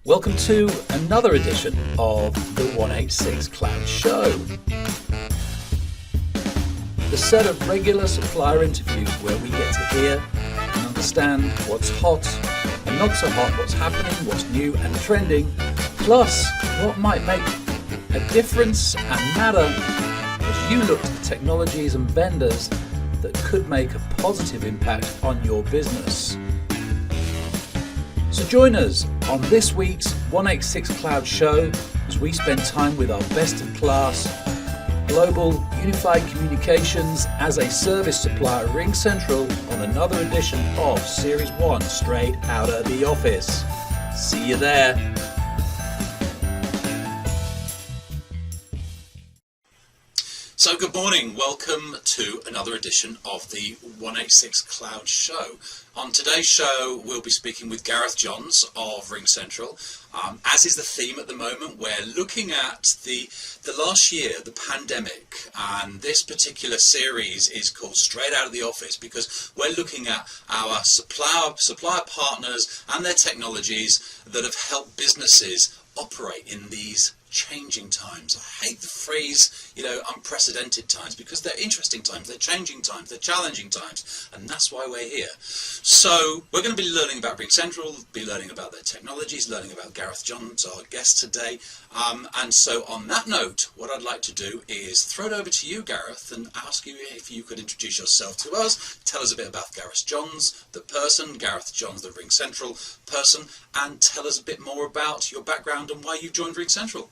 Welcome to another edition of the 186Kloud Show. The set of regular supplier interviews where we get to hear and understand what's hot and not so hot, what's happening, what's new and trending, plus what might make a difference and matter as you look to the technologies and vendors that could make a positive impact on your business. So join us on this week's 186Kloud Show as we spend time with our best-in-class global unified communications as a service supplier at RingCentral on another edition of Series 1 straight out of the office. See you there. So good morning, welcome to another edition of the 186Kloud Show. On today's show we'll be speaking with Gareth Johns of RingCentral. As is the theme at the moment, we're looking at the last year, the pandemic, and this particular series is called Straight Out of the Office because we're looking at our supplier partners and their technologies that have helped businesses operate in these changing times. I hate the phrase, unprecedented times, because they're interesting times, they're changing times, they're challenging times, and that's why we're here. So we're going to be learning about RingCentral, be learning about their technologies, learning about Gareth Johns, our guest today. And so on that note, what I'd like to do is throw it over to you, Gareth, and ask you if you could introduce yourself to us, tell us a bit about Gareth Johns, the person, Gareth Johns, the RingCentral person, and tell us a bit more about your background and why you've joined RingCentral.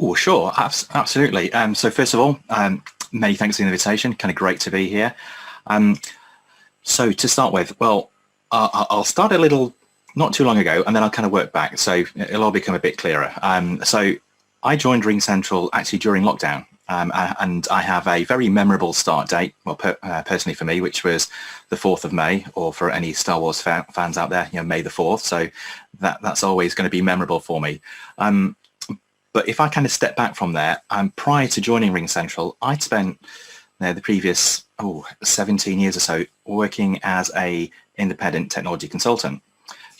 Oh, sure, absolutely. So first of all, many thanks for the invitation. Kind of great to be here. So to start with, well, I'll start a little, not too long ago, and then I'll kind of work back. So it'll all become a bit clearer. So I joined RingCentral actually during lockdown, and I have a very memorable start date, well, personally for me, which was the 4th of May, or for any Star Wars fans out there, May the 4th. So that's always going to be memorable for me. But if I kind of step back from there, prior to joining RingCentral, I'd spent the previous 17 years or so working as a independent technology consultant.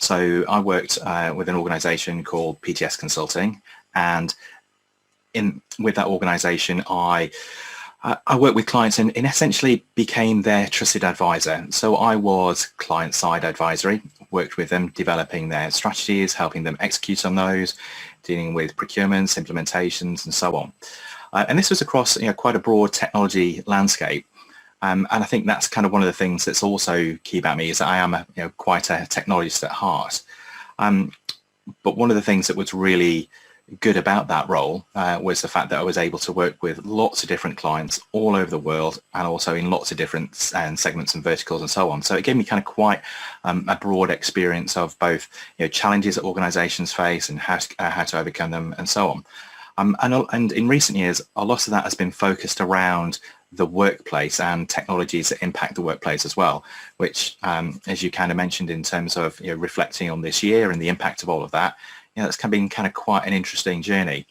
So I worked with an organization called PTS Consulting, and with that organization, I worked with clients and essentially became their trusted advisor. So I was client-side advisory, worked with them, developing their strategies, helping them execute on those, dealing with procurements, implementations, and so on. And this was across quite a broad technology landscape. And I think that's kind of one of the things that's also key about me is that I am quite a technologist at heart. But one of the things that was really good about that role was the fact that I was able to work with lots of different clients all over the world and also in lots of different segments and verticals and so on. So it gave me kind of quite a broad experience of both challenges that organizations face and how to overcome them and so on. And in recent years, a lot of that has been focused around the workplace and technologies that impact the workplace as well, which, as you kind of mentioned in terms of reflecting on this year and the impact of all of that, that's been kind of quite an interesting journey.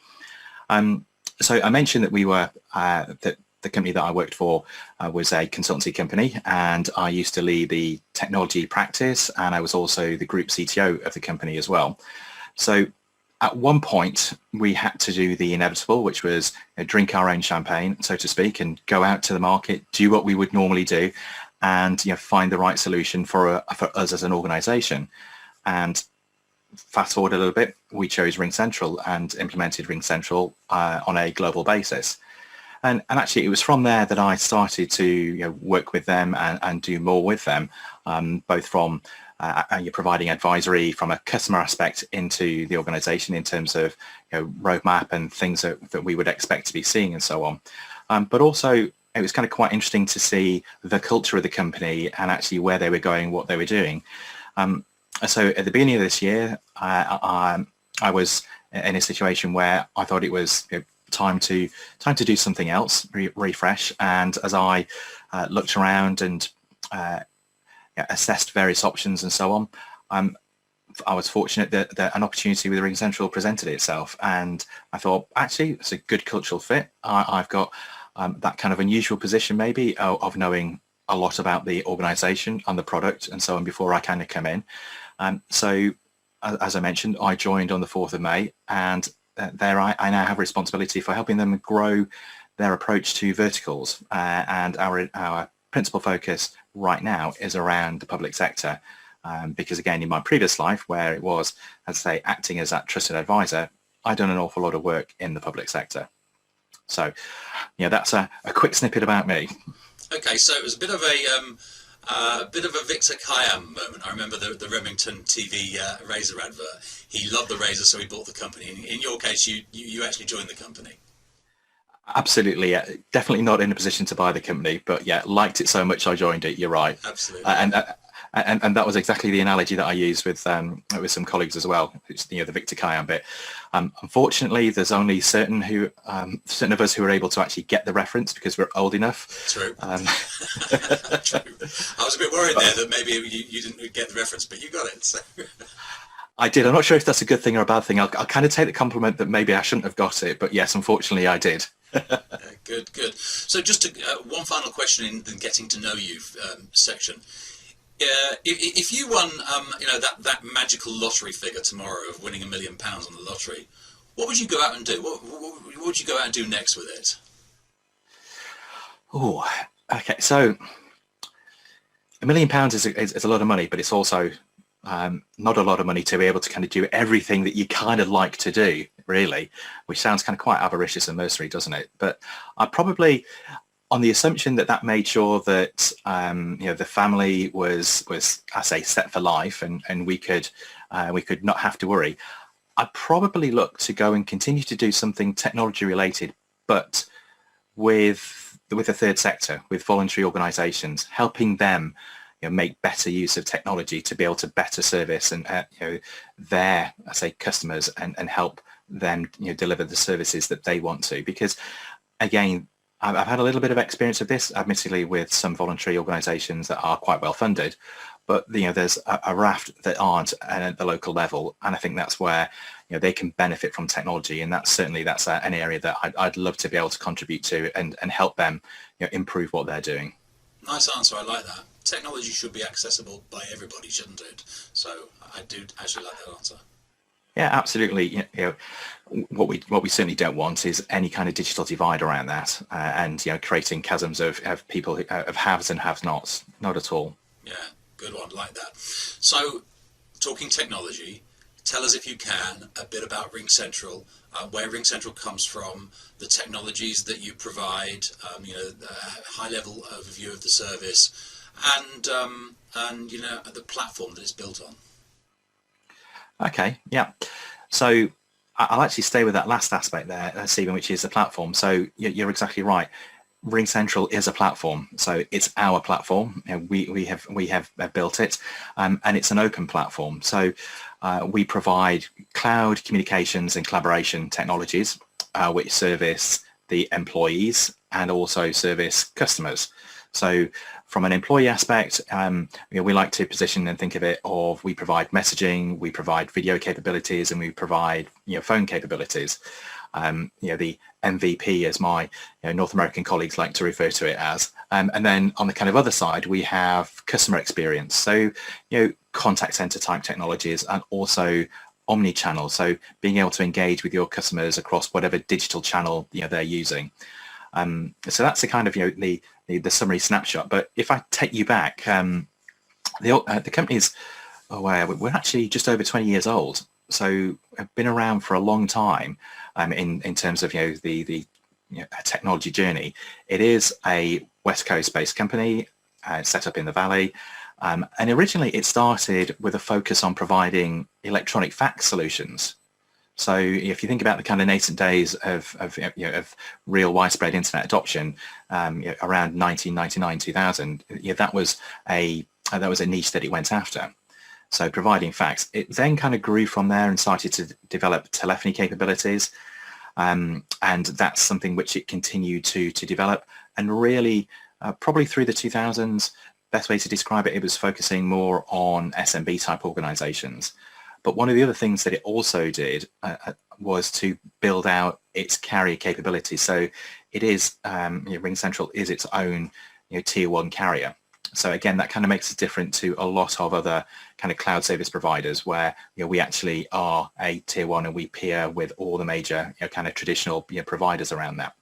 So I mentioned that we were that the company that I worked for was a consultancy company, and I used to lead the technology practice, and I was also the group CTO of the company as well. So at one point we had to do the inevitable, which was drink our own champagne, so to speak, and go out to the market, do what we would normally do, and find the right solution for us as an organization. And fast forward a little bit, we chose RingCentral and implemented RingCentral on a global basis. And actually, it was from there that I started to work with them and do more with them, both from providing advisory from a customer aspect into the organization in terms of roadmap and things that we would expect to be seeing and so on. But also, it was kind of quite interesting to see the culture of the company and actually where they were going, what they were doing. So at the beginning of this year, I was in a situation where I thought it was time to do something else, refresh. And as I looked around and assessed various options and so on, I was fortunate that an opportunity with RingCentral presented itself, and I thought actually it's a good cultural fit. I've got that kind of unusual position maybe of knowing a lot about the organization and the product and so on before I kind of come in. So as I mentioned, I joined on the 4th of May, and there I now have responsibility for helping them grow their approach to verticals. And our principal focus right now is around the public sector. Because again, in my previous life, where it was, as I say, acting as that trusted advisor, I've done an awful lot of work in the public sector. So, that's a quick snippet about me. Okay, so it was a bit of a Victor Kayam moment. I remember the Remington TV razor advert. He loved the razor, so he bought the company. In your case, you actually joined the company. Absolutely, yeah. Definitely not in a position to buy the company, but yeah, liked it so much I joined it. You're right. Absolutely. And that was exactly the analogy that I used with some colleagues as well. It's, the Victor Kayam bit. Unfortunately, there's only certain of us who are able to actually get the reference because we're old enough. True. True. I was a bit worried there that maybe you didn't get the reference, but you got it. So. I did. I'm not sure if that's a good thing or a bad thing. I'll kind of take the compliment that maybe I shouldn't have got it, but yes, unfortunately, I did. Good. So just one final question in the getting to know you section. If you won, that magical lottery figure tomorrow of winning £1 million on the lottery, what would you go out and do? What would you go out and do next with it? Oh, okay. So £1 million is a lot of money, but it's also not a lot of money to be able to kind of do everything that you kind of like to do, really, which sounds kind of quite avaricious and mercenary, doesn't it? But I probably, on the assumption that made sure that the family was I say set for life, and we could not have to worry, I'd probably look to go and continue to do something technology related, but with the third sector, with voluntary organisations, helping them make better use of technology to be able to better service and their, I say, customers, and help them deliver the services that they want to. Because again, I've had a little bit of experience of this, admittedly, with some voluntary organisations that are quite well funded, but there's a raft that aren't at the local level, and I think that's where they can benefit from technology, and that's an area that I'd love to be able to contribute to and help them improve what they're doing. Nice answer. I like that. Technology should be accessible by everybody, shouldn't it? So I do actually like that answer. Yeah, absolutely. What we certainly don't want is any kind of digital divide around that, and creating chasms of people of haves and have-nots. Not at all. Yeah, good one. Like that. So, talking technology, tell us if you can a bit about RingCentral, where RingCentral comes from, the technologies that you provide, a high-level overview of the service, and the platform that it's built on. Okay, yeah. So I'll actually stay with that last aspect there, Stephen, which is the platform. So you're exactly right. RingCentral is a platform, so it's our platform. We have built it, and it's an open platform. So we provide cloud communications and collaboration technologies, which service the employees and also service customers. So from an employee aspect, we like to position and think of it of we provide messaging, we provide video capabilities, and we provide phone capabilities. The MVP, as my North American colleagues like to refer to it as. And then on the kind of other side, we have customer experience. So contact center type technologies, and also omni-channel. So being able to engage with your customers across whatever digital channel they're using. So that's the kind of the summary snapshot. But if I take you back, the company's we're actually just over 20 years old, so I've been around for a long time. In terms of the technology journey, it is a West Coast based company set up in the Valley, and originally it started with a focus on providing electronic fax solutions. So if you think about the kind of nascent days of real widespread internet adoption, around 1999, 2000, that was a niche that it went after. So providing fax. It then kind of grew from there and started to develop telephony capabilities, and that's something which it continued to develop. And really, probably through the 2000s, best way to describe it, it was focusing more on SMB type organizations. But one of the other things that it also did was to build out its carrier capability. So it is RingCentral is its own tier one carrier. So again, that kind of makes us different to a lot of other kind of cloud service providers where we actually are a tier one and we peer with all the major kind of traditional providers around that.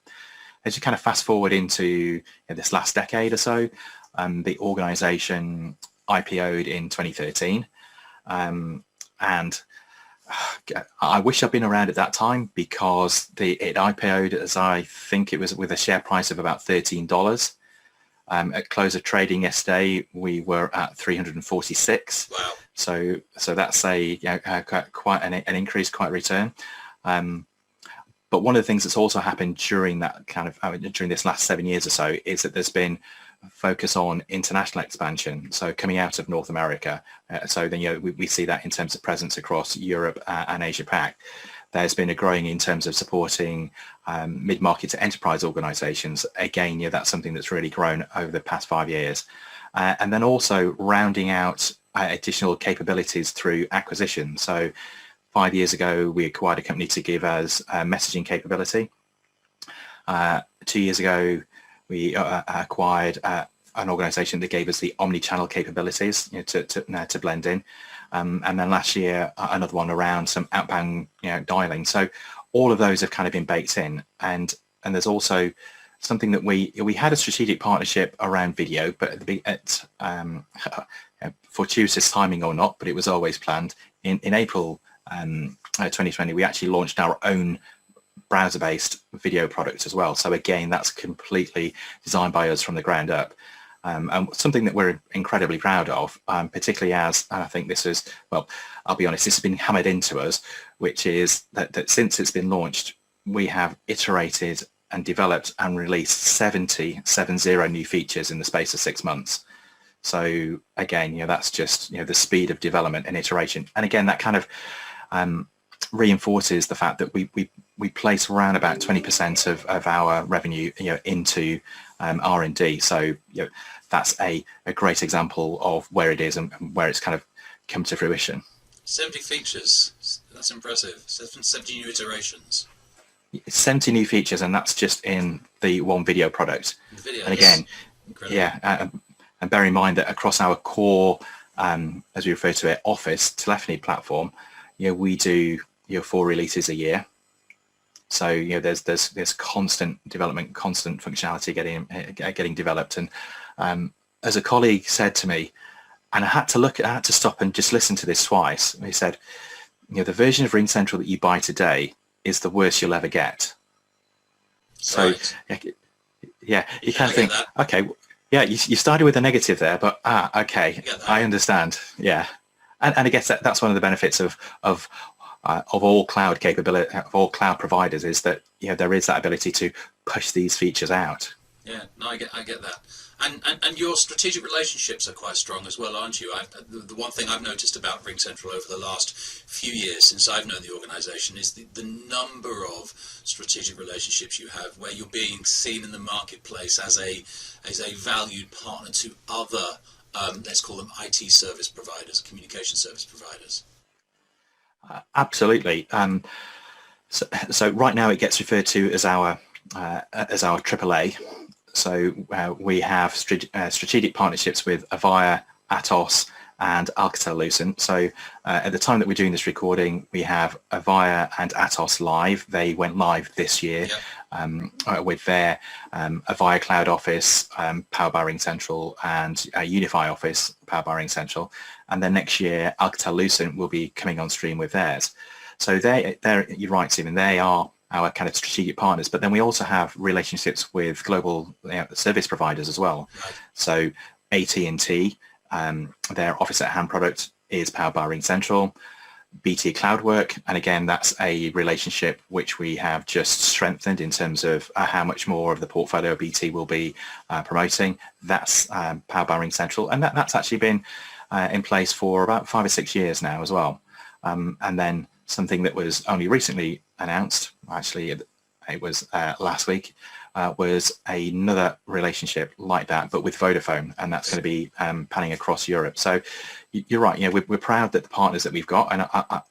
As you kind of fast forward into this last decade or so, the organization IPO'd in 2013, and I wish I'd been around at that time because it IPO'd as I think it was with a share price of about $13. At close of trading yesterday, we were at 346. Wow. So that's quite an increase, quite a return. But one of the things that's also happened during that during this last 7 years or so is that there's been a focus on international expansion. So coming out of North America, so then we see that in terms of presence across Europe and Asia Pac. There's been a growing in terms of supporting mid-market to enterprise organizations. Again, that's something that's really grown over the past 5 years. And then also rounding out additional capabilities through acquisition. So 5 years ago, we acquired a company to give us messaging capability. 2 years ago, we acquired an organization that gave us the omni-channel capabilities to blend in. And then last year, another one around some outbound dialing. So all of those have kind of been baked in. And there's also something that we had a strategic partnership around video, but fortuitous timing or not, but it was always planned. In April 2020, we actually launched our own browser-based video product as well. So again, that's completely designed by us from the ground up. And something that we're incredibly proud of, particularly and I think this is, well, I'll be honest, this has been hammered into us, which is that since it's been launched, we have iterated and developed and released 70 new features in the space of 6 months. So again, that's just, the speed of development and iteration. And again, that kind of reinforces the fact that we place around about 20% of our revenue, into R&D. So, that's a great example of where it is and where it's kind of come to fruition. 70 features. That's impressive. 70 new iterations. 70 new features, and that's just in the one video product. Video, and again, and bear in mind that across our core, as we refer to it, Office telephony platform, we do 4 releases a year. So there's constant development, constant functionality getting developed. And as a colleague said to me, and I had to stop and just listen to this twice. And he said, the version of RingCentral that you buy today is the worst you'll ever get. So you kind of think, okay, you started with a negative there, but okay, I understand. Yeah, and I guess that's one of the benefits of all cloud capability, of all cloud providers, is that there is that ability to push these features out. Yeah, no, I get that. And your strategic relationships are quite strong as well, aren't you? The one thing I've noticed about RingCentral over the last few years since I've known the organisation is the number of strategic relationships you have where you're being seen in the marketplace as a valued partner to other, let's call them IT service providers, communication service providers. Absolutely. So right now it gets referred to as our AAA. So we have strategic partnerships with Avaya, Atos, and Alcatel-Lucent. So at the time that we're doing this recording, we have Avaya and Atos live. They went live this year with their Avaya Cloud Office powered by RingCentral and Unify Office powered by RingCentral. And then next year, Alcatel-Lucent will be coming on stream with theirs. So they're, you're right, Stephen, they are our kind of strategic partners, but then we also have relationships with global service providers as well. Right. So AT&T, their Office at Hand product is powered by RingCentral. BT Cloudwork, and again, that's a relationship which we have just strengthened in terms of how much more of the portfolio BT will be promoting. That's powered by RingCentral, and that's actually been in place for about 5 or 6 years now as well. And then something that was only recently announced, actually it was last week, was another relationship like that, but with Vodafone, and that's going to be panning across Europe. So you're right, we're proud that the partners that we've got, and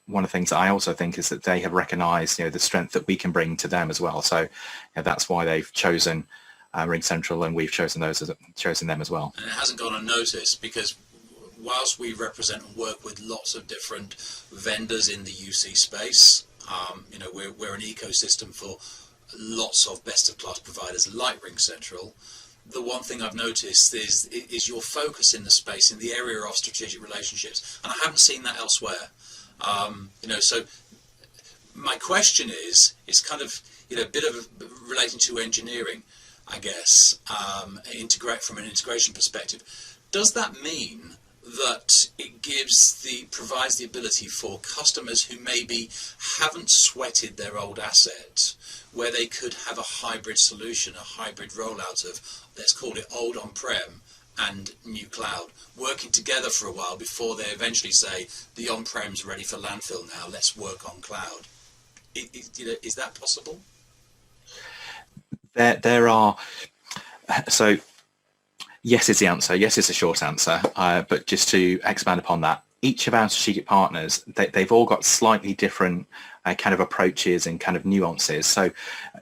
one of the things that I also think is that they have recognised the strength that we can bring to them as well. So that's why they've chosen RingCentral, and we've chosen them as well. And it hasn't gone unnoticed, because whilst we represent and work with lots of different vendors in the UC space, we're an ecosystem for lots of best-of-class providers like RingCentral. The one thing I've noticed is your focus in the space, in the area of strategic relationships, and I haven't seen that elsewhere. So my question is kind of a bit of relating to engineering, I guess, integrate from an integration perspective. Does that mean that it provides the ability for customers who maybe haven't sweated their old asset, where they could have a hybrid solution, a hybrid rollout of, let's call it, old on-prem and new cloud, working together for a while before they eventually say, the on-prem's ready for landfill now, let's work on cloud? Is that possible? There are, so yes is the answer. Yes is the short answer. But just to expand upon that, each of our strategic partners, they've all got slightly different kind of approaches and kind of nuances. So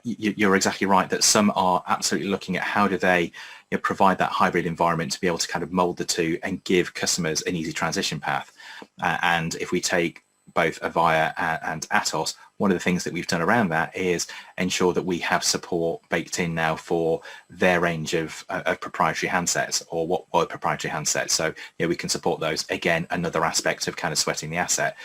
you're exactly right that some are absolutely looking at how do they provide that hybrid environment to be able to kind of mold the two and give customers an easy transition path. And if we take both Avaya and Atos, one of the things that we've done around that is ensure that we have support baked in now for their range of proprietary handsets, or what were proprietary handsets. So we can support those. Again, another aspect of kind of sweating the asset.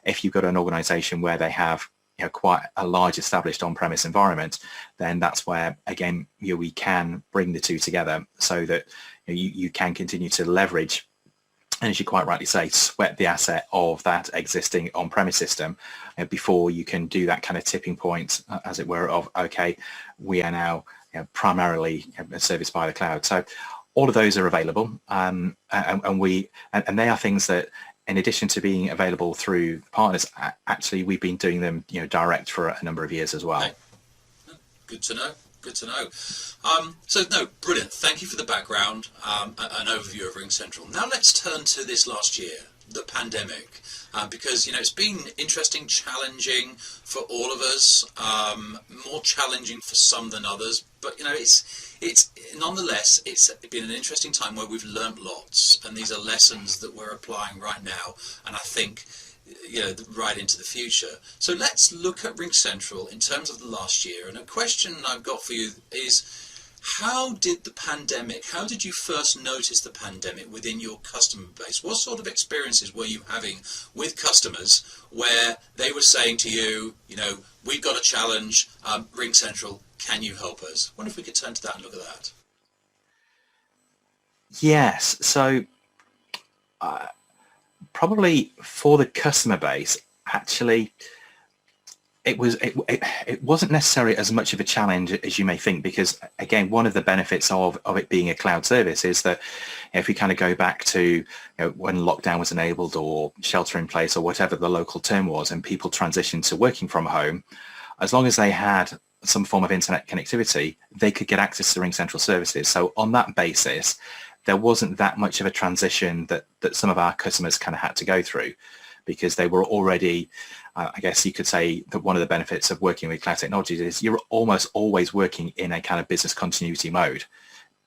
If you've got an organization where they have quite a large established on-premise environment, then that's where, again, we can bring the two together so that you can continue to leverage, and as you quite rightly say, sweat the asset of that existing on-premise system before you can do that kind of tipping point, as it were, of, okay, we are now primarily serviced by the cloud. So all of those are available, and they are things that, in addition to being available through partners, actually we've been doing them direct for a number of years as well. Okay. Good to know. Good to know. Brilliant. Thank you for the background, an overview of RingCentral. Now let's turn to this last year, the pandemic, because it's been interesting, challenging for all of us, more challenging for some than others. But it's nonetheless, it's been an interesting time where we've learnt lots, and these are lessons that we're applying right now, and I think right into the future. So let's look at RingCentral in terms of the last year. And a question I've got for you is, how did you first notice the pandemic within your customer base? What sort of experiences were you having with customers where they were saying to you, we've got a challenge, RingCentral, can you help us? I wonder if we could turn to that and look at that. Yes. So probably for the customer base, actually, it wasn't necessarily as much of a challenge as you may think, because again, one of the benefits of it being a cloud service is that if we kind of go back to when lockdown was enabled, or shelter in place, or whatever the local term was, and people transitioned to working from home, as long as they had some form of internet connectivity, they could get access to RingCentral services. So on that basis, there wasn't that much of a transition that some of our customers kind of had to go through, because they were already, I guess you could say that one of the benefits of working with cloud technologies is you're almost always working in a kind of business continuity mode,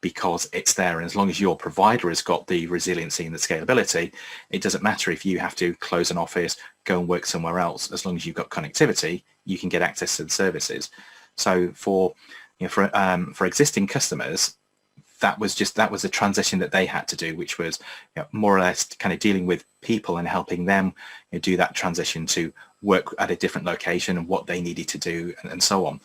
because it's there. And as long as your provider has got the resiliency and the scalability, it doesn't matter if you have to close an office, go and work somewhere else. As long as you've got connectivity, you can get access to the services. So for existing customers, that was a transition that they had to do, which was more or less kind of dealing with people and helping them do that transition to work at a different location and what they needed to do, and so on.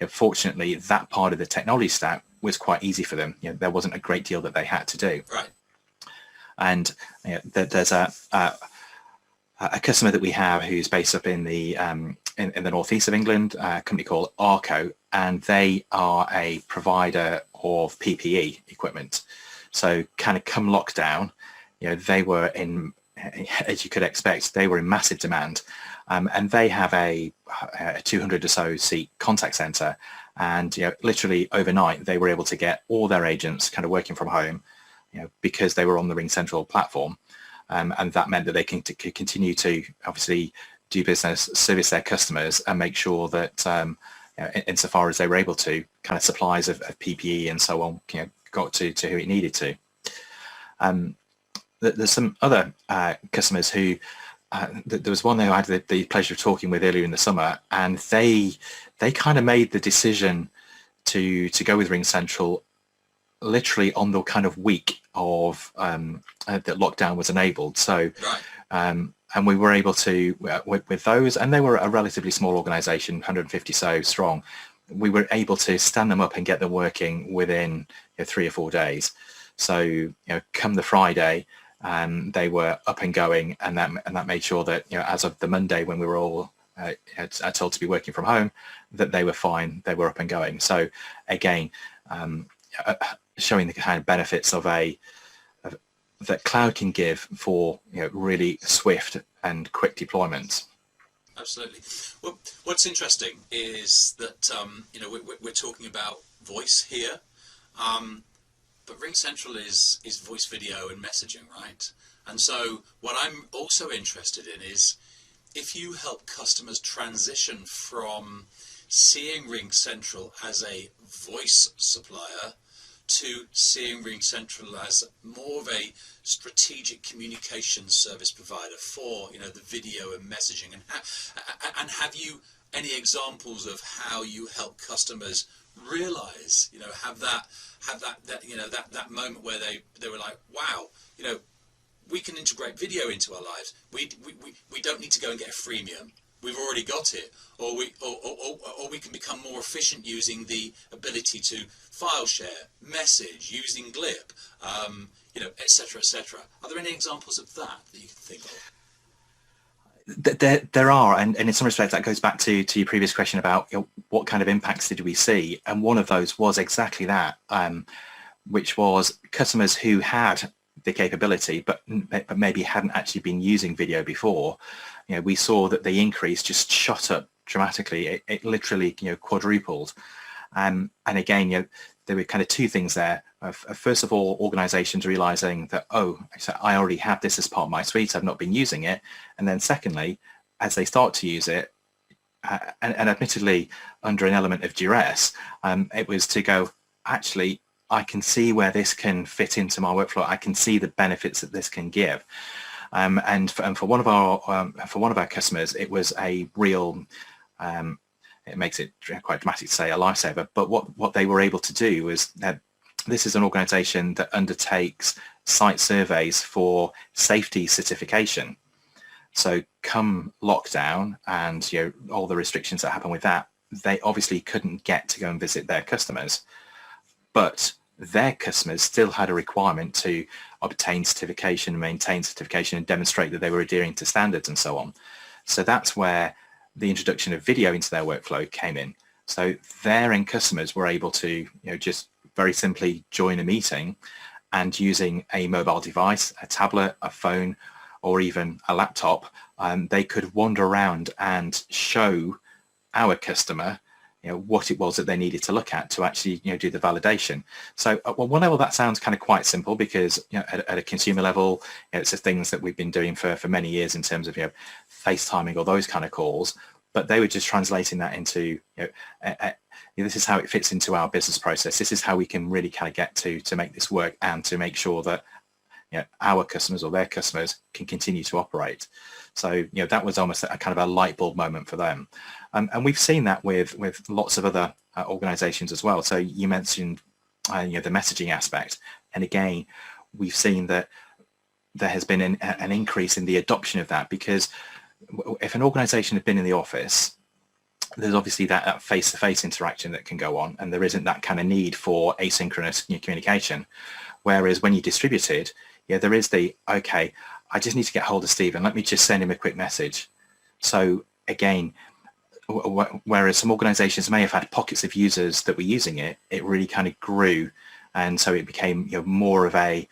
Fortunately, that part of the technology stack was quite easy for them. There wasn't a great deal that they had to do. Right. And there's a customer that we have who's based up in the northeast of England, a company called Arco, and they are a provider of PPE equipment. So kind of come lockdown, they were in, as you could expect, they were in massive demand. And they have a 200 or so seat contact center, and literally overnight they were able to get all their agents kind of working from home, because they were on the RingCentral platform, and that meant that they can continue to obviously do business, service their customers, and make sure that insofar as they were able to, kind of supplies of PPE and so on, got to who it needed to. There's some other customers who, there was one who I had the pleasure of talking with earlier in the summer, and they kind of made the decision to go with RingCentral literally on the kind of week of that lockdown was enabled. So, and we were able to, with those, and they were a relatively small organization, 150 so strong, we were able to stand them up and get them working within 3 or 4 days. So, come the Friday, they were up and going, and that made sure that, as of the Monday when we were all told to be working from home, that they were fine, they were up and going. So again, showing the kind of benefits of that cloud can give for really swift and quick deployments. Absolutely. Well, what's interesting is that we're talking about voice here, but RingCentral is voice, video, and messaging, right? And so what I'm also interested in is if you help customers transition from seeing RingCentral as a voice supplier to seeing RingCentral as more of a strategic communication service provider for the video and messaging, and have you any examples of how you help customers realize have that moment where they were like, wow, we can integrate video into our lives. We don't need to go and get a freemium. We've already got it, or we can become more efficient using the ability to file share, message, using Glip, etc., etc. Are there any examples of that you can think of? There are, and in some respects that goes back to your previous question about what kind of impacts did we see, and one of those was exactly that, which was customers who had the capability but maybe hadn't actually been using video before. We saw that the increase just shot up dramatically. It literally quadrupled, and again there were kind of two things there. First of all, organizations realizing that, I already have this as part of my suite, I've not been using it. And then secondly, as they start to use it, and admittedly under an element of duress, it was to go, actually, I can see where this can fit into my workflow. I can see the benefits that this can give. And for one of our customers, it was a real, it makes it quite dramatic to say a lifesaver, but what they were able to do was that this is an organization that undertakes site surveys for safety certification. So come lockdown and all the restrictions that happen with that, they obviously couldn't get to go and visit their customers, but their customers still had a requirement to obtain certification, maintain certification, and demonstrate that they were adhering to standards and so on. So that's where the introduction of video into their workflow came in. So their end customers were able to just very simply join a meeting, and using a mobile device, a tablet, a phone, or even a laptop, they could wander around and show our customer what it was that they needed to look at to actually do the validation. So at one level that sounds kind of quite simple, because at a consumer level it's the things that we've been doing for many years in terms of FaceTiming or those kind of calls, but they were just translating that into this is how it fits into our business process. This is how we can really kind of get to make this work, and to make sure that our customers or their customers can continue to operate. So that was almost a kind of a light bulb moment for them, and we've seen that with lots of other organizations as well. So you mentioned the messaging aspect, and again we've seen that there has been an increase in the adoption of that, because if an organization had been in the office, there's obviously that face-to-face interaction that can go on, and there isn't that kind of need for asynchronous communication. Whereas when you distribute it, there is the, okay, I just need to get hold of Stephen, let me just send him a quick message. So again, whereas some organizations may have had pockets of users that were using it, it really kind of grew, and so it became more of a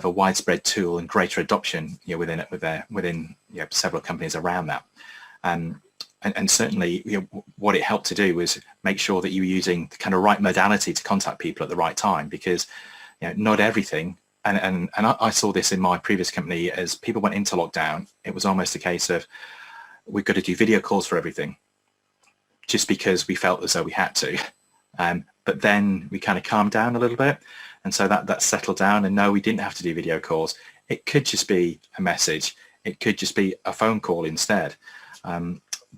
widespread tool and greater adoption within several companies around that. And certainly what it helped to do was make sure that you were using the kind of right modality to contact people at the right time, because not everything, and I saw this in my previous company, as people went into lockdown, it was almost a case of, we've got to do video calls for everything. just because we felt as though we had to. But then we kind of calmed down a little bit, and so that settled down, and no, we didn't have to do video calls. It could just be a message. It could just be a phone call instead.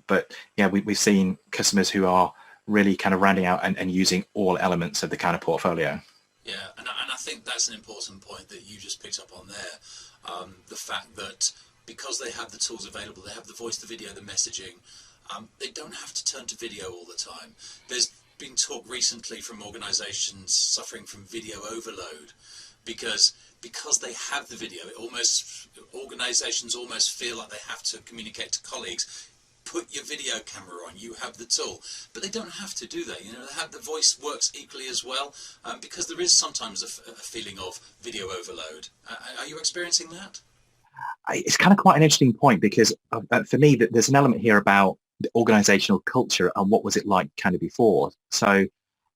But yeah, we've seen customers who are really kind of rounding out and using all elements of the kind of portfolio. Yeah, and I think that's an important point that you just picked up on there. The fact that because they have the tools available, they have the voice, the video, the messaging, they don't have to turn to video all the time. There's been talk recently from organisations suffering from video overload because they have the video. Organisations almost feel like they have to communicate to colleagues. Put your video camera on, you have the tool, but they don't have to, do they? You know, the voice works equally as well, because there is sometimes a feeling of video overload. Are you experiencing that? It's kind of quite an interesting point, because for me, there's an element here about the organizational culture and what was it like kind of before. So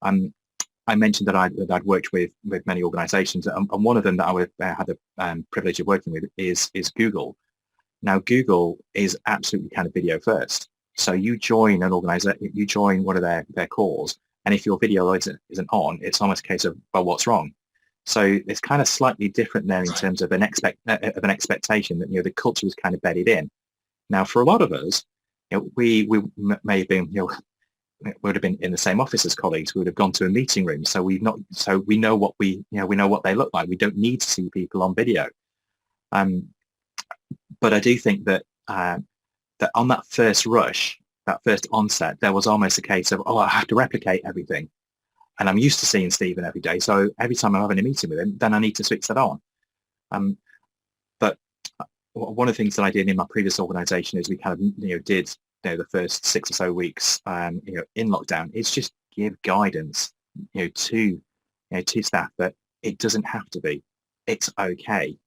I mentioned that I'd worked with many organizations, and one of them that I had the privilege of working with is Google. Now, Google is absolutely kind of video first. So you join an organization, you join one of their calls, and if your video isn't on, it's almost a case of, well, what's wrong? So it's kind of slightly different there in terms of an expectation that, the culture is kind of bedded in. Now, for a lot of us, we may have been, would have been in the same office as colleagues. We would have gone to a meeting room, so we know what we know what they look like. We don't need to see people on video. But I do think that that on that first rush, that first onset, there was almost a case of, I have to replicate everything. And I'm used to seeing Stephen every day. So every time I'm having a meeting with him, then I need to switch that on. But one of the things that I did in my previous organization is we kind of, did the first 6 or so weeks, in lockdown, is just give guidance, to staff that it doesn't have to be. It's okay.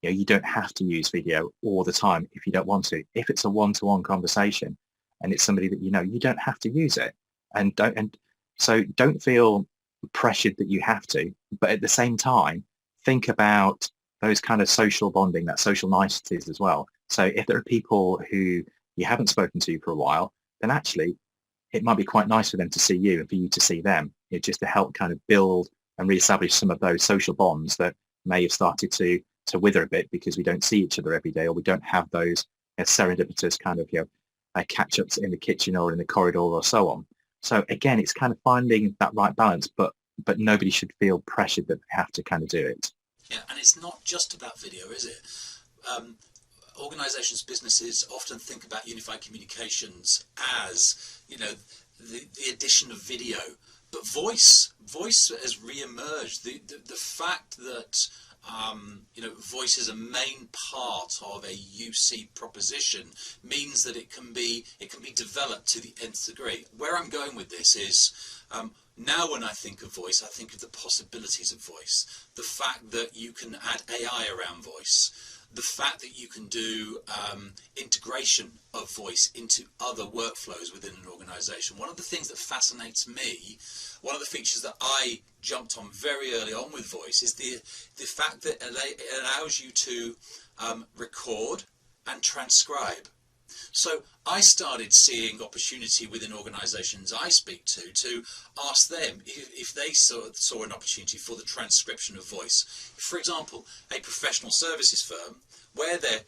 You don't have to use video all the time if you don't want to. If it's a one-to-one conversation and it's somebody that you don't have to use it, so don't feel pressured that you have to. But at the same time, think about those kind of social bonding, that social niceties as well. So if there are people who you haven't spoken to for a while, then actually it might be quite nice for them to see you and for you to see them, just to help kind of build and reestablish some of those social bonds that may have started to wither a bit because we don't see each other every day, or we don't have those serendipitous kind of catch-ups in the kitchen or in the corridor or so on. So again, it's kind of finding that right balance, but nobody should feel pressured that they have to kind of do it. Yeah, and it's not just about video, is it? Organisations, businesses often think about unified communications as, the addition of video, but voice has re-emerged. The fact that voice is a main part of a UC proposition means that it can be developed to the nth degree. Where I'm going with this is, now when I think of voice, I think of the possibilities of voice. The fact that you can add AI around voice. The fact that you can do integration of voice into other workflows within an organisation. One of the things that fascinates me, one of the features that I jumped on very early on with voice, is the fact that it allows you to record and transcribe. So I started seeing opportunity within organisations I speak to ask them if they saw an opportunity for the transcription of voice. For example, a professional services firm where they're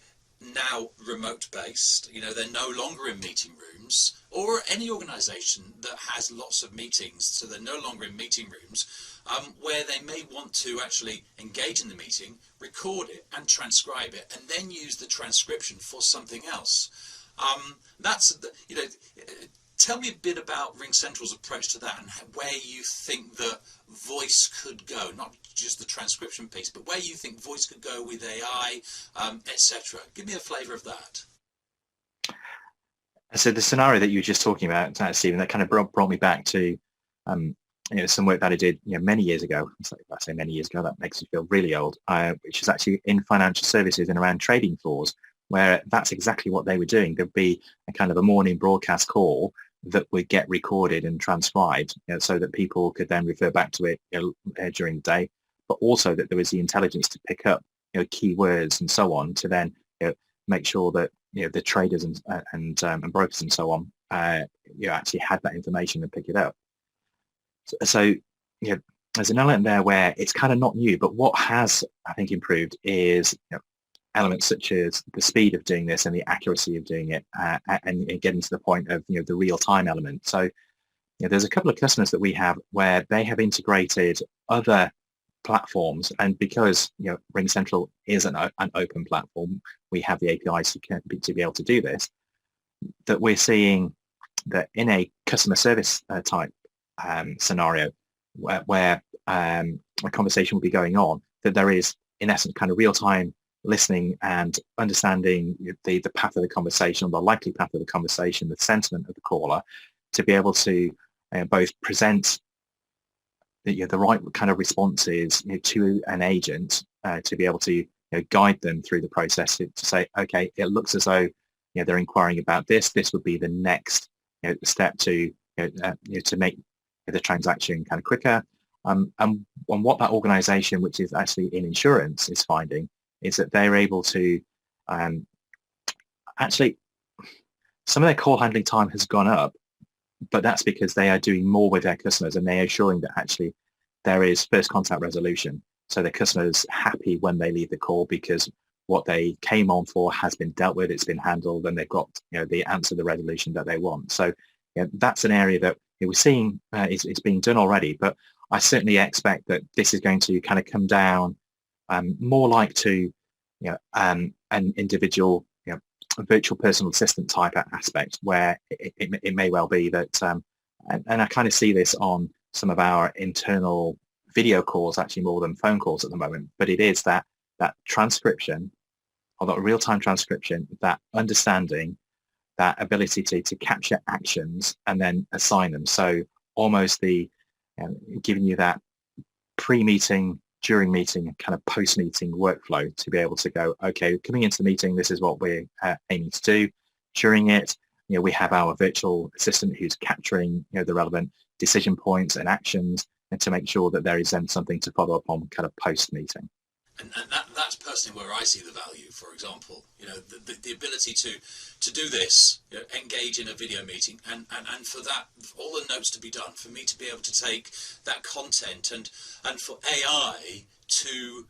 now remote based, they're no longer in meeting rooms, or any organisation that has lots of meetings, so they're no longer in meeting rooms, where they may want to actually engage in the meeting, record it and transcribe it, and then use the transcription for something else. Tell me a bit about RingCentral's approach to that and where you think that voice could go, not just the transcription piece, but where you think voice could go with AI, etc. Give me a flavour of that. So the scenario that you were just talking about, Stephen, that kind of brought me back to some work that I did many years ago. It's like, I say many years ago, that makes me feel really old, which is actually in financial services and around trading floors, where that's exactly what they were doing. There'd be a kind of a morning broadcast call that would get recorded and transcribed, so that people could then refer back to it during the day, but also that there was the intelligence to pick up keywords and so on to then make sure that the traders and brokers and so on you actually had that information and pick it up. So there's an element there where it's kind of not new, but what has, I think, improved is elements such as the speed of doing this and the accuracy of doing it, and getting to the point of the real-time element. So there's a couple of customers that we have where they have integrated other platforms, and because RingCentral is an open platform, we have the APIs to be able to do this. That we're seeing that in a customer service type scenario where a conversation will be going on, that there is in essence kind of real-time listening and understanding the path of the conversation, the likely path of the conversation, the sentiment of the caller, to be able to both present the right kind of responses to an agent, to be able to guide them through the process, to say, okay, it looks as though they're inquiring about this. This would be the next step to to make the transaction kind of quicker. And what that organisation, which is actually in insurance, is finding is that they're able to actually, some of their call handling time has gone up, but that's because they are doing more with their customers and they are assuring that actually there is first contact resolution. So the customer's happy when they leave the call because what they came on for has been dealt with, it's been handled, and they've got the answer, the resolution that they want. So that's an area that we're seeing is being done already, but I certainly expect that this is going to kind of come down more like to an individual virtual personal assistant type aspect, where it may well be that, and I kind of see this on some of our internal video calls, actually more than phone calls at the moment, but it is that transcription, or that real-time transcription, that understanding, that ability to capture actions and then assign them. So almost the giving you that pre-meeting, during meeting, and kind of post-meeting workflow to be able to go, okay, coming into the meeting, this is what we're aiming to do. During it, we have our virtual assistant who's capturing the relevant decision points and actions, and to make sure that there is then something to follow up on kind of post-meeting. And that's personally where I see the value. For example, the ability to do this, engage in a video meeting, and for that, all the notes to be done, for me to be able to take that content and for AI to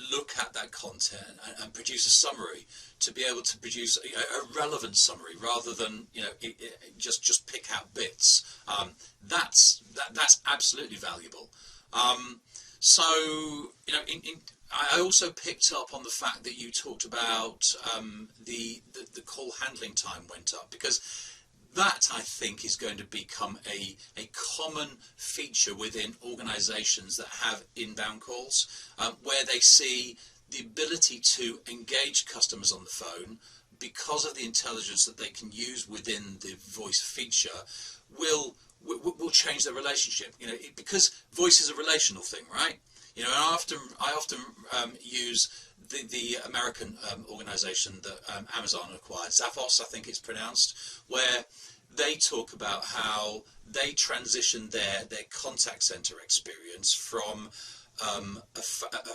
look at that content and produce a summary, to be able to produce a relevant summary rather than just pick out bits. That's absolutely valuable. So I also picked up on the fact that you talked about the call handling time went up, because that, I think, is going to become a common feature within organisations that have inbound calls, where they see the ability to engage customers on the phone because of the intelligence that they can use within the voice feature will change their relationship. Because voice is a relational thing, right? I often use the American organisation that Amazon acquired, Zappos, I think it's pronounced, where they talk about how they transitioned their contact centre experience from a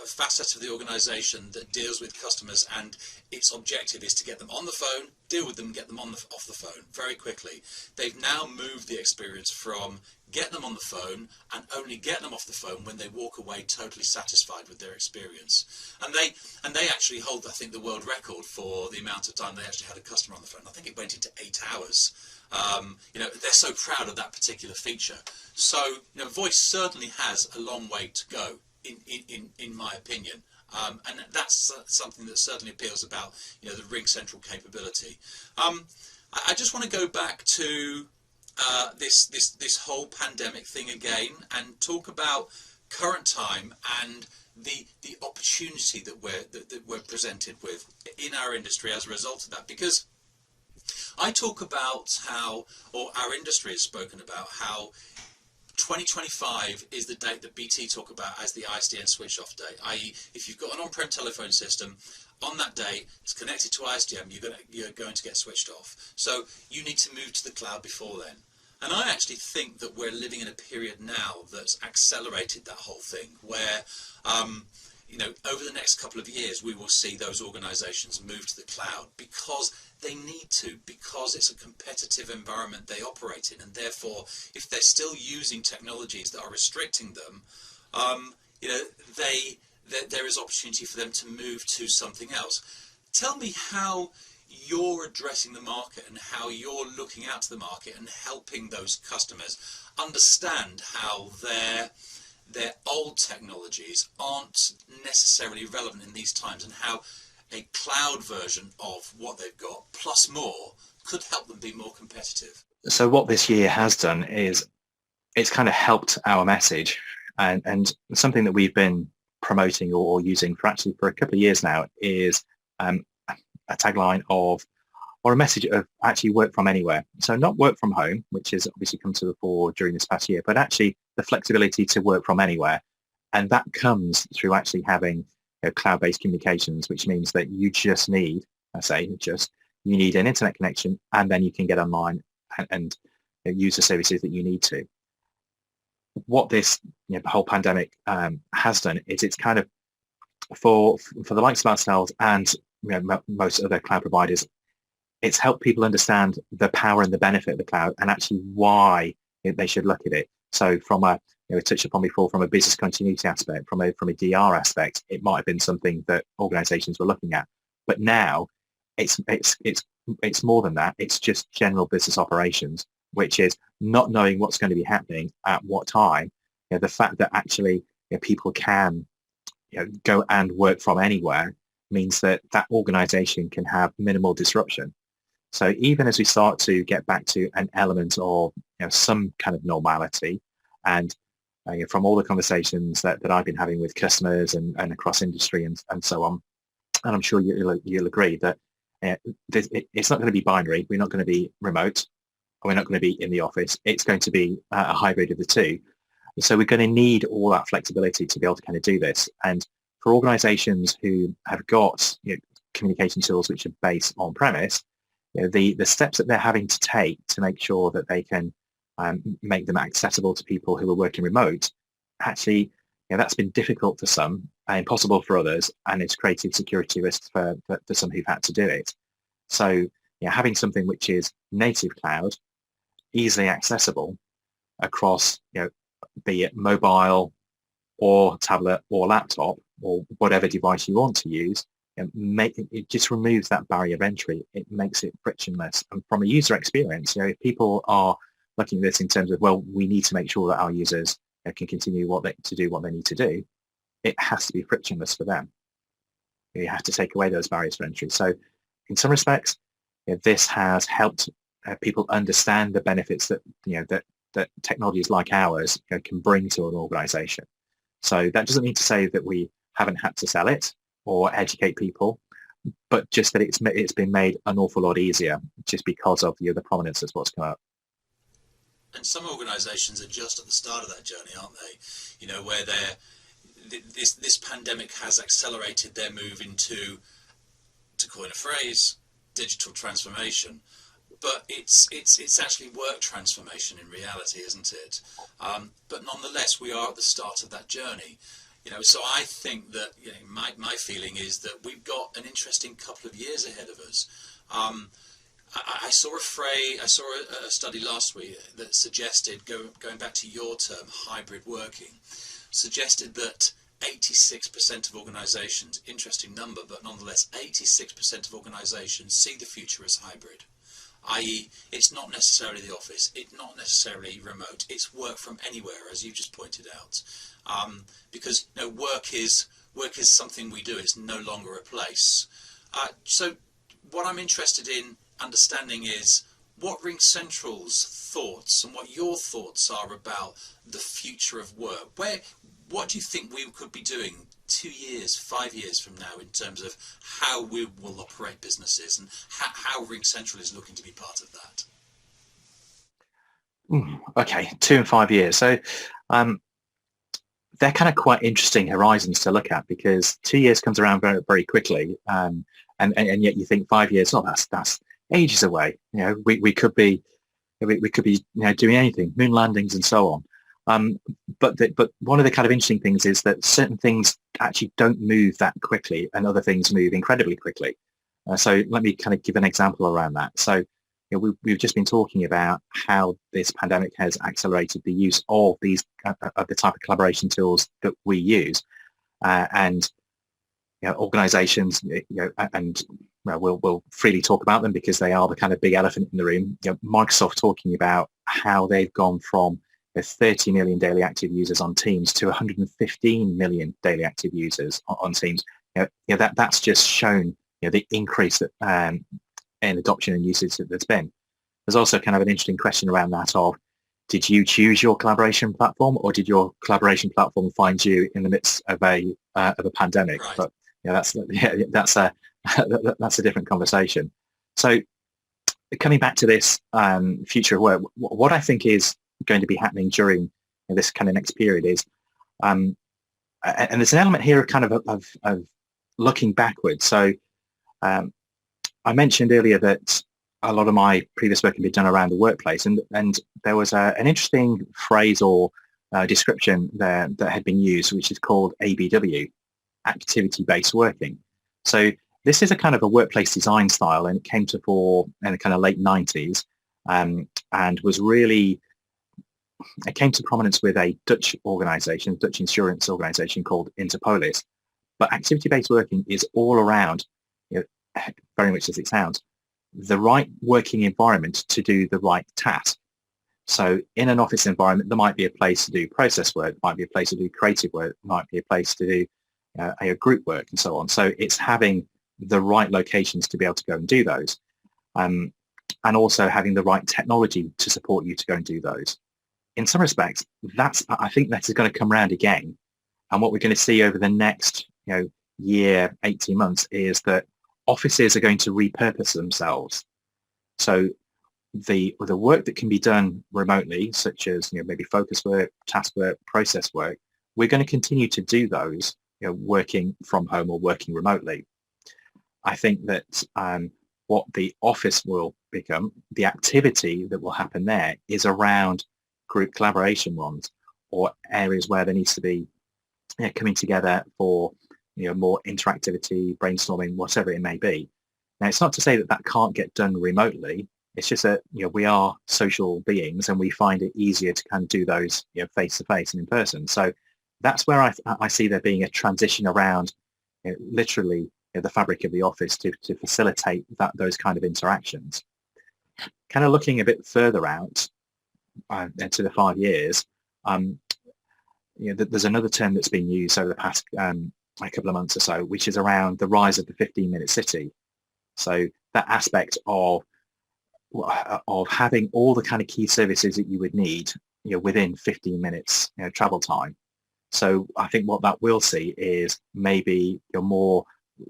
facet of the organisation that deals with customers, and its objective is to get them on the phone, deal with them, get them off the phone very quickly. They've now moved the experience from get them on the phone and only get them off the phone when they walk away totally satisfied with their experience. And they actually hold, I think, the world record for the amount of time they actually had a customer on the phone. I think it went into 8 hours. They're so proud of that particular feature. So voice certainly has a long way to go, in my opinion. And that's something that certainly appeals about the RingCentral capability. I just want to go back to this whole pandemic thing again and talk about current time and the opportunity that we're presented with in our industry as a result of that. Because I talk about how, or our industry has spoken about how 2025 is the date that BT talk about as the ISDN switch off date, i.e. if you've got an on-prem telephone system, on that day it's connected to ISDN, you're going to get switched off. So you need to move to the cloud before then. And I actually think that we're living in a period now that's accelerated that whole thing, where over the next couple of years, we will see those organizations move to the cloud because they need to, because it's a competitive environment they operate in, and therefore, if they're still using technologies that are restricting them, you know, there is opportunity for them to move to something else. Tell me how you're addressing the market and how you're looking out to the market and helping those customers understand how their old technologies aren't necessarily relevant in these times, and how a cloud version of what they've got plus more could help them be more competitive. So what this year has done is it's kind of helped our message, and something that we've been promoting or using for a couple of years now is a tagline of, or a message of, actually work from anywhere. So not work from home, which has obviously come to the fore during this past year, but actually the flexibility to work from anywhere. And that comes through actually having cloud-based communications, which means that you just need, you need an internet connection, and then you can get online and use the services that you need to. What this the whole pandemic has done is it's kind of, for the likes of ourselves and most other cloud providers, it's helped people understand the power and the benefit of the cloud, and actually why they should look at it. So from a, touched upon before, from a business continuity aspect, from a DR aspect, it might have been something that organizations were looking at. But now it's more than that. It's just general business operations, which is not knowing what's going to be happening at what time. The fact that actually people can go and work from anywhere means that that organization can have minimal disruption. So even as we start to get back to an element of some kind of normality, and from all the conversations that I've been having with customers and across industry and so on, and I'm sure you'll agree that it's not going to be binary. We're not going to be remote, or we're not going to be in the office. It's going to be a hybrid of the two. So we're going to need all that flexibility to be able to kind of do this. And for organizations who have got communication tools which are based on premise, the steps that they're having to take to make sure that they can make them accessible to people who are working remote, actually, that's been difficult for some and impossible for others, and it's created security risks for some who've had to do it. So having something which is native cloud, easily accessible across, be it mobile or tablet or laptop or whatever device you want to use, it just removes that barrier of entry. It makes it frictionless. And from a user experience, if people are looking at this in terms of, well, we need to make sure that our users can continue to do what they need to do, it has to be frictionless for them. You have to take away those barriers for entry. So in some respects, this has helped people understand the benefits that that technologies like ours can bring to an organization. So that doesn't mean to say that we haven't had to sell it or educate people, but just that it's been made an awful lot easier just because of the prominence of what's come up. And some organisations are just at the start of that journey, aren't they? Where this pandemic has accelerated their move into, to coin a phrase, digital transformation. But it's actually work transformation in reality, isn't it? But nonetheless, we are at the start of that journey. So I think that my feeling is that we've got an interesting couple of years ahead of us. I saw a study last week that suggested, going back to your term, hybrid working, suggested that 86% of organisations, interesting number, but nonetheless 86% of organisations see the future as hybrid. I.e., it's not necessarily the office, it's not necessarily remote, it's work from anywhere, as you just pointed out. Because work is something we do, it's no longer a place. So what I'm interested in understanding is what RingCentral's thoughts and what your thoughts are about the future of work. What do you think we could be doing 2 years, 5 years from now in terms of how we will operate businesses, and how RingCentral is looking to be part of that? Okay, 2 and 5 years. So they're kind of quite interesting horizons to look at, because 2 years comes around very, very quickly, and yet you think 5 years, that's ages away. We could be doing anything, moon landings and so on. But one of the kind of interesting things is that certain things actually don't move that quickly, and other things move incredibly quickly. So let me kind of give an example around that. So we've just been talking about how this pandemic has accelerated the use of these of the type of collaboration tools that we use, and organizations, and we'll freely talk about them because they are the kind of big elephant in the room. Microsoft talking about how they've gone from 30 million daily active users on Teams to 115 million daily active users on Teams. That's just shown the increase that in adoption and usage that's been. There's also kind of an interesting question around that of, did you choose your collaboration platform, or did your collaboration platform find you in the midst of a pandemic? Right. But that's a different conversation. So coming back to this future of work, what I think is going to be happening during this kind of next period is, and there's an element here of kind of looking backwards. So I mentioned earlier that a lot of my previous work can be done around the workplace, and there was an interesting phrase or description there that had been used, which is called ABW, activity-based working. So this is a kind of a workplace design style, and it came to fore in the kind of late 90s, and it came to prominence with a Dutch insurance organization called Interpolis. But activity-based working is all around, very much as it sounds, the right working environment to do the right task. So in an office environment, there might be a place to do process work, might be a place to do creative work, might be a place to do a group work, and so on. So it's having the right locations to be able to go and do those, and also having the right technology to support you to go and do those. In some respects, I think that is going to come around again. And what we're going to see over the next year, 18 months, is that offices are going to repurpose themselves. So the work that can be done remotely, such as maybe focus work, task work, process work, we're going to continue to do those working from home or working remotely. I think that what the office will become, the activity that will happen there, is around group collaboration ones, or areas where there needs to be coming together for more interactivity, brainstorming, whatever it may be. Now, it's not to say that that can't get done remotely. It's just that we are social beings, and we find it easier to kind of do those face to face and in person. So that's where I see there being a transition around literally the fabric of the office to facilitate those kind of interactions. Kind of looking a bit further out into the 5 years, there's another term that's been used over the past a couple of months or so, which is around the rise of the 15-minute city. So that aspect of having all the kind of key services that you would need within 15 minutes travel time. So I think what that will see is maybe more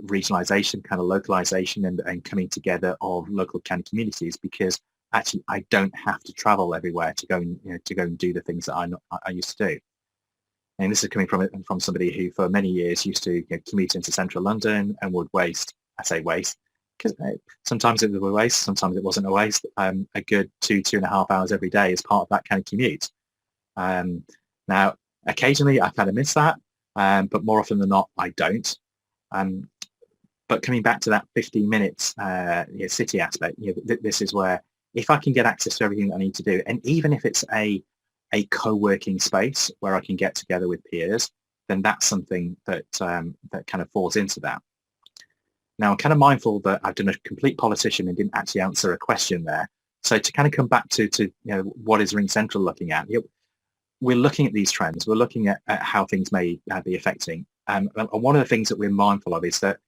regionalization, kind of localization, and coming together of local kind of communities, because actually I don't have to travel everywhere to go and do the things that I used to do. And this is coming from somebody who for many years used to commute into central London and would waste, I say waste, because sometimes it was a waste, sometimes it wasn't a waste, a good 2.5 hours every day as part of that kind of commute. Now, occasionally I kind of miss that, but more often than not, I don't. But coming back to that 15 minutes city aspect, this is where if I can get access to everything that I need to do, and even if it's a co-working space where I can get together with peers, then that's something that that kind of falls into that. Now, I'm kind of mindful that I've done a complete politician and didn't actually answer a question there. So to kind of come back to what is RingCentral looking at? We're looking at these trends. We're looking at how things may be affecting. And one of the things that we're mindful of is that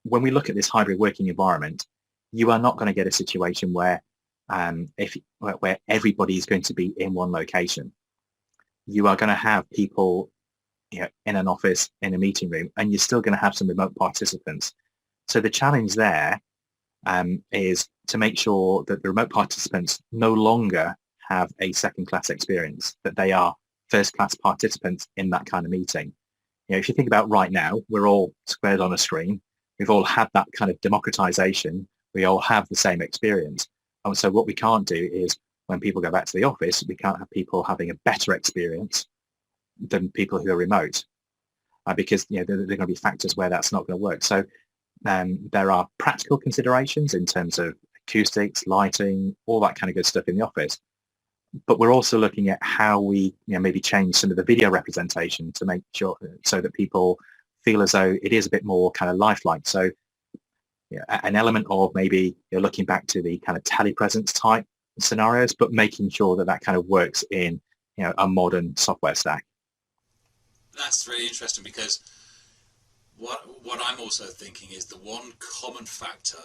when we look at this hybrid working environment, you are not going to get a situation where where everybody is going to be in one location. You are going to have people in an office, in a meeting room, and you're still going to have some remote participants. So the challenge there is to make sure that the remote participants no longer have a second-class experience, that they are first-class participants in that kind of meeting. If you think about right now, we're all squared on a screen. We've all had that kind of democratization. We all have the same experience. And so what we can't do is when people go back to the office, we can't have people having a better experience than people who are remote, because there are going to be factors where that's not going to work. So there are practical considerations in terms of acoustics, lighting, all that kind of good stuff in the office. But we're also looking at how we maybe change some of the video representation to make sure so that people feel as though it is a bit more kind of lifelike. So an element of maybe looking back to the kind of telepresence type scenarios, but making sure that that kind of works in a modern software stack. That's really interesting, because what I'm also thinking is the one common factor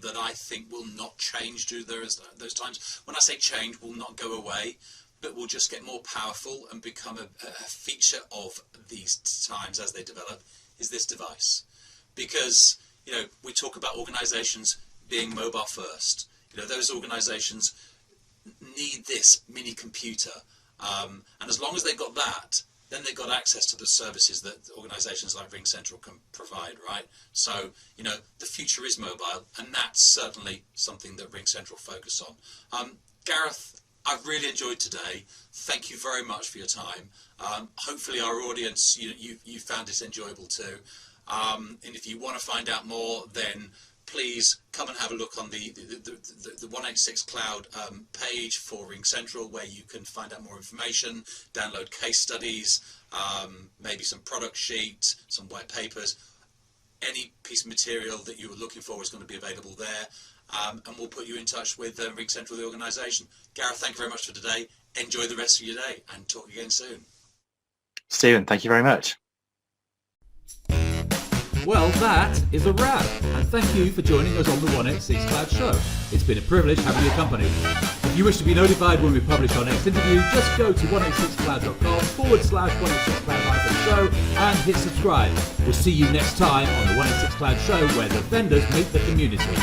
that I think will not change due to those times. When I say change, will not go away, but will just get more powerful and become a feature of these times as they develop, is this device. Because we talk about organizations being mobile first. Those organizations need this mini computer, and as long as they've got that, then they've got access to the services that organizations like RingCentral can provide, right? So the future is mobile, and that's certainly something that RingCentral focus on. Gareth, I've really enjoyed today. Thank you very much for your time. Hopefully our audience, you found it enjoyable too. And if you want to find out more, then please come and have a look on the 186Kloud page for RingCentral, where you can find out more information, download case studies, maybe some product sheet, some white papers. Any piece of material that you were looking for is going to be available there, and we'll put you in touch with RingCentral, the organisation. Gareth, thank you very much for today. Enjoy the rest of your day, and talk again soon. Stephen, thank you very much. Well, that is a wrap, and thank you for joining us on the 186Kloud show. It's been a privilege having your company. If you wish to be notified when we publish our next interview, just go to 186kloud.com/186Kloud-show and hit subscribe. We'll see you next time on the 186Kloud show, where the vendors meet the community.